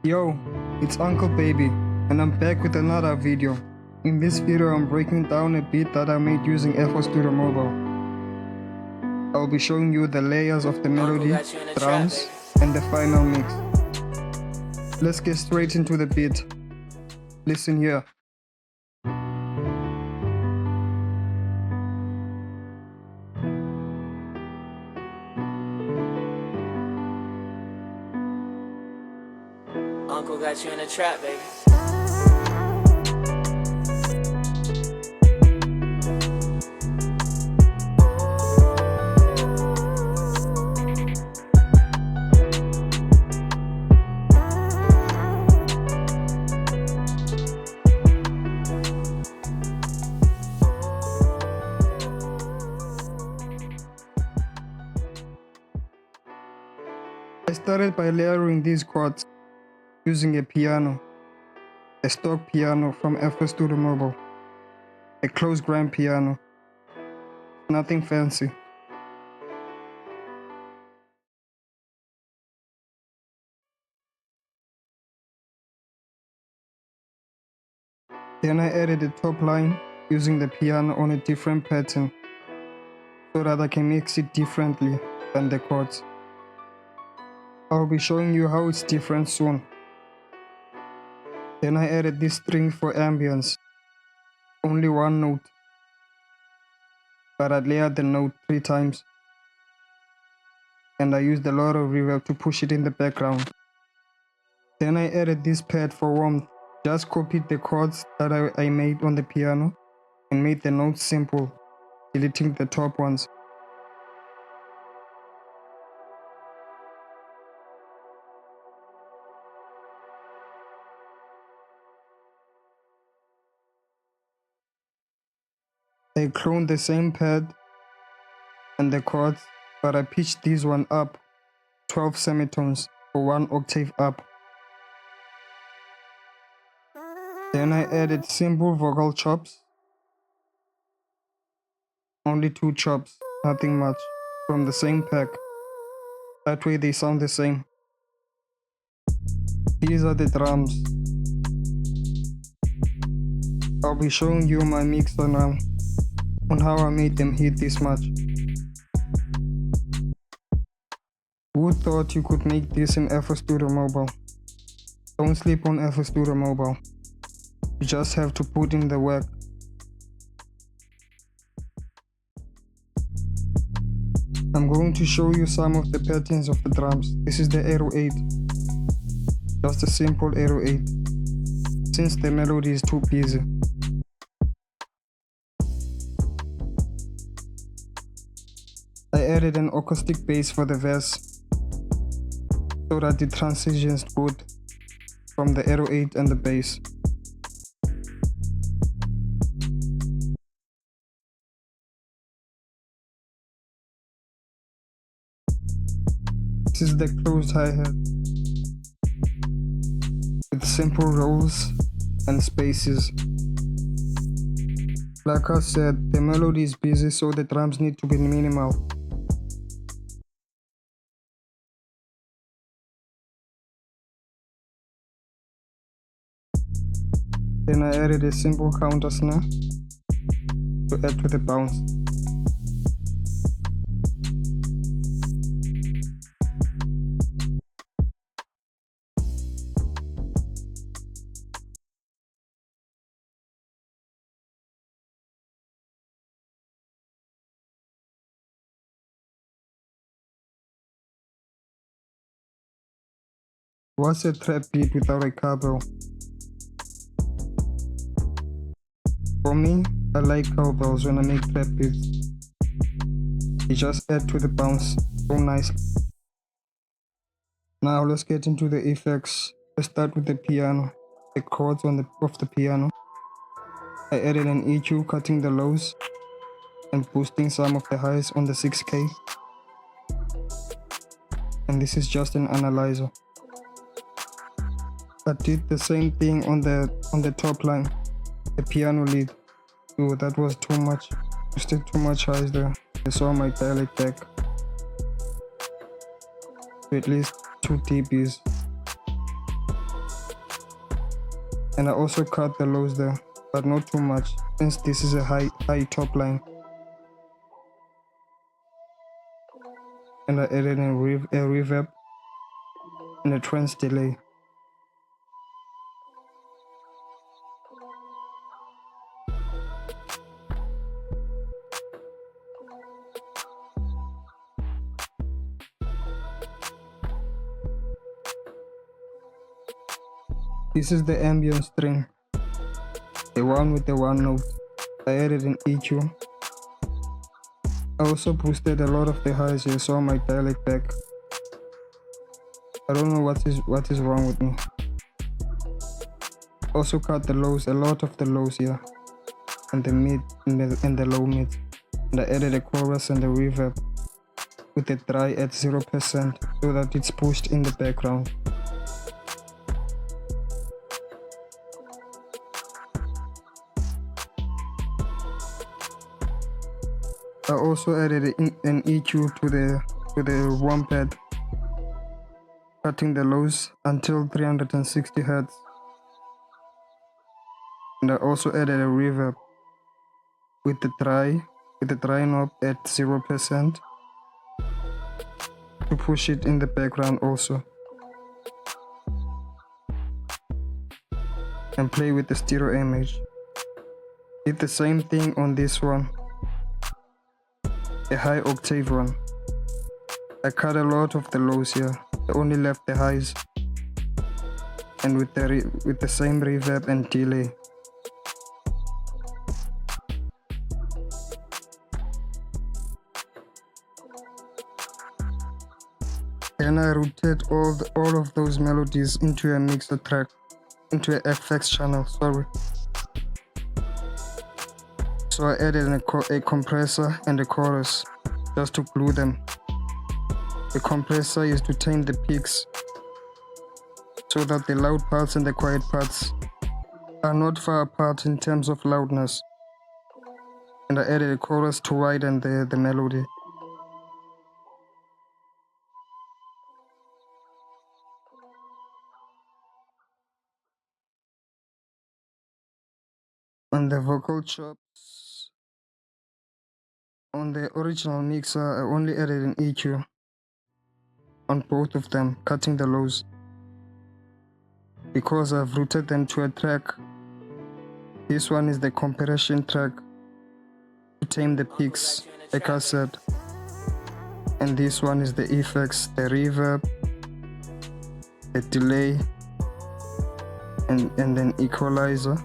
Yo, it's Uncle Baby, and I'm back with another video. In this video, I'm breaking down a beat that I made using FL Studio Mobile. I'll be showing you the layers of the melody, drums, and the final mix. Let's get straight into the beat. Listen here. Uncle got you in a trap, baby. I started by layering these chords using a piano, a stock piano from FL Studio Mobile, a close grind piano, nothing fancy. Then I added a top line using the piano on a different pattern so that I can mix it differently than the chords. I'll be showing you how it's different soon. Then I added this string for ambience, only one note, but I layered the note 3 times, and I used a lot of reverb to push it in the background. Then I added this pad for warmth, just copied the chords that I made on the piano and made the notes simple, deleting the top ones. I cloned the same pad and the chords, but I pitched this one up 12 semitones or 1 octave up. Then I added simple vocal chops, only 2 chops, nothing much, from the same pack. That way they sound the same. These are the drums. I'll be showing you my mixer now, on how I made them hit this much. Who thought you could make this in FL Studio Mobile? Don't sleep on FL Studio Mobile. You just have to put in the work. I'm going to show you some of the patterns of the drums. This is the Aero 8. Just a simple Aero 8, since the melody is too busy. I added an acoustic bass for the verse, so that it transitions good from the Aero 8 and the bass. This is the closed hi-hat with simple rolls and spaces. Like I said, the melody is busy, so the drums need to be minimal. Then I added a simple counter snare to add to the bounce. What's a trap beat without a cowbell? For me, I like cowbells when I make trap beats. They just add to the bounce so nicely. Now let's get into the effects. Let's start with the piano, the chords of the piano. I added an EQ cutting the lows and boosting some of the highs on the 6K. And this is just an analyzer. I did the same thing on the top line, the piano lead. Ooh, that was too much. Still too much highs there. I saw my dial it back to at least 2 dBs. And I also cut the lows there, but not too much, since this is a high top line. And I added a reverb and a trance delay. This is the ambience string, the one with the one note. I added an EQ. I also boosted a lot of the highs here, so I might dial it back. I don't know what is wrong with me. Also cut the lows, a lot of the lows here, and the mid and the low mid. And I added a chorus and a reverb with the dry at 0% so that it's pushed in the background. I also added an EQ to the one pad, cutting the lows until 360 Hz. And I also added a reverb with the dry knob at 0% to push it in the background also. And play with the stereo image. Did the same thing on this one, a high octave one. I cut a lot of the lows here. I only left the highs, and with the same reverb and delay. Then I routed all of those melodies into a mixer track, into an FX channel, sorry. So I added a compressor and a chorus just to glue them. The compressor is to tame the peaks so that the loud parts and the quiet parts are not far apart in terms of loudness. And I added a chorus to widen the melody. On the vocal chops, on the original mixer, I only added an EQ on both of them, cutting the lows. Because I've routed them to a track, this one is the compression track to tame the peaks, like I said. And this one is the effects, the reverb, the delay, and then equalizer,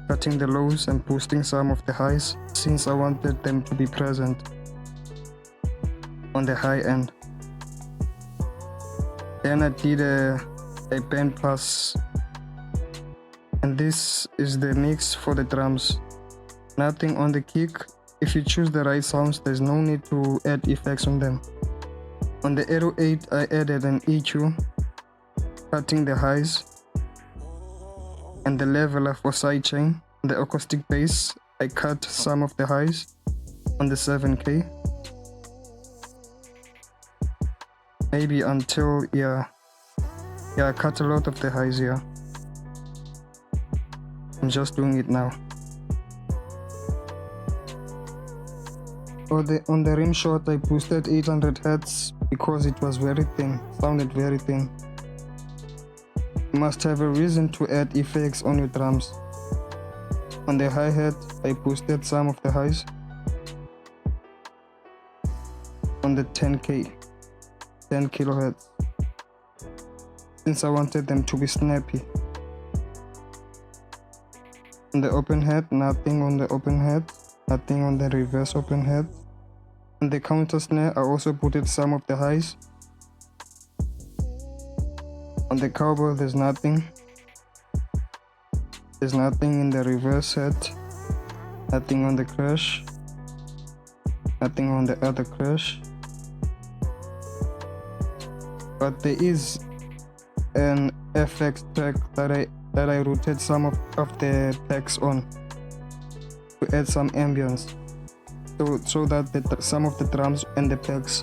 cutting the lows and boosting some of the highs, since I wanted them to be present on the high end. Then I did a band pass, and this is the mix for the drums. Nothing on the kick. If you choose the right sounds, there's no need to add effects on them. On the 808, I added an EQ, cutting the highs, and the leveler for sidechain. On the acoustic bass, I cut some of the highs on the 7K. Maybe until, I cut a lot of the highs here. I'm just doing it now. On the rim shot, I boosted 800 Hz because it was very thin, sounded very thin. You must have a reason to add effects on your drums. On the hi-hat, I boosted some of the highs. On the 10 kHz, since I wanted them to be snappy. On the open head, nothing on the open head, nothing on the reverse open head. On the counter snare, I also put some of the highs. On the cowbell, there's nothing. There's nothing in the reverse head, nothing on the crash, nothing on the other crash. But there is an FX track that I routed some of the packs on to add some ambience, so that some of the drums and the packs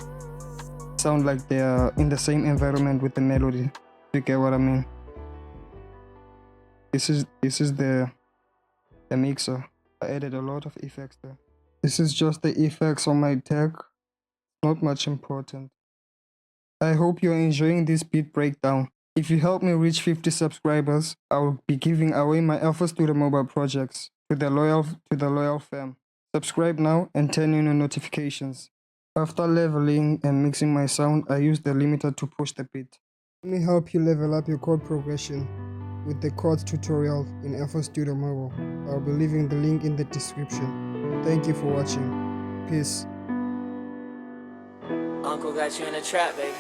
sound like they are in the same environment with the melody. You get what I mean? This is the mixer. I added a lot of effects there. This is just the effects on my deck. Not much important. I hope you're enjoying this beat breakdown. If you help me reach 50 subscribers, I will be giving away my FL Studio mobile projects to the loyal fam. Subscribe now and turn on your notifications. After leveling and mixing my sound, I use the limiter to push the beat. Let me help you level up your chord progression with the chords tutorial in FL Studio Mobile. I'll be leaving the link in the description. Thank you for watching. Peace. Uncle got you in a trap, baby.